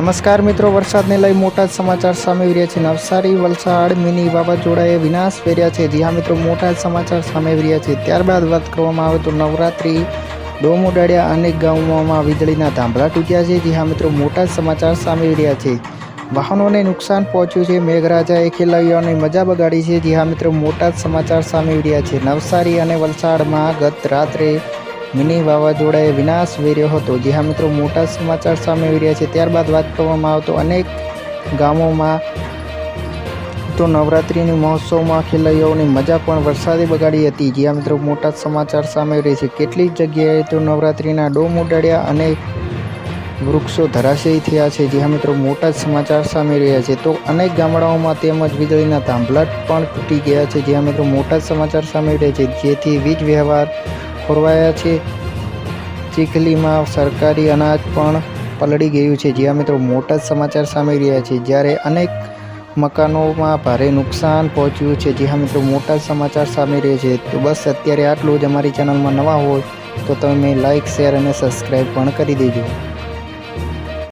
નમસ્કાર મિત્રો, વરસાદને લઈ મોટા સમાચાર સામે આવી રહ્યા છે। નવસારી વલસાડ મિની વાવાઝોડાએ વિનાશ વેર્યા છે। જી હા મિત્રો, મોટા સમાચાર સામે આવી રહ્યા છે। ત્યારબાદ વાત કરવામાં આવે તો નવરાત્રી ડોમ ઉડાડ્યા, અનેક ગામોમાં વીજળીના થાંભલા તૂટ્યા છે। જી હા મિત્રો, મોટા સમાચાર સામે આવી રહ્યા છે। વાહનોને નુકસાન પહોંચ્યું છે। મેઘરાજાએ ખેલૈયાઓની મજા બગાડી છે। જી હા મિત્રો, મોટા સમાચાર સામે આવી રહ્યા છે। નવસારી અને વલસાડમાં ગત રાત્રે મિની વાવાઝોડાએ વિનાશ વેર્યો હતો। જી હા મિત્રો, મોટા સમાચાર સામે આવી રહ્યા છે। ત્યારબાદ વાત કરવામાં આવે તો અનેક ગામોમાં તો નવરાત્રિની મહોત્સવમાં ખેલૈયાઓની મજા પણ વરસાદે બગાડી હતી। જી હા મિત્રો, મોટા સમાચાર સામે આવી રહ્યા છે। કેટલીક જગ્યાએ તો નવરાત્રિના ડોમ ઉડાડ્યા અને વૃક્ષો ધરાશયી થયા છે। જી હા મિત્રો, મોટા સમાચાર સામે રહ્યા છે। તો અનેક ગામડાઓમાં તેમજ વીજળીના થાંભલા પણ તૂટી ગયા છે। જી હા મિત્રો, મોટા સમાચાર સામે રહ્યા છે, જેથી વીજ વ્યવહાર ખોરવાયા છે। ચીખલીમાં સરકારી અનાજ પણ પલળી ગયું છે। જી હા મિત્રો, મોટા સમાચાર સામે રહ્યા છે, જ્યારે અનેક મકાનોમાં ભારે નુકસાન પહોંચ્યું છે। જી હા મિત્રો, મોટા સમાચાર સામે રહ્યા છે। તો બસ અત્યારે આટલું જ। અમારી ચેનલમાં નવા હોય તો તમે લાઇક, શેર અને સબસ્ક્રાઈબ પણ કરી દેજો।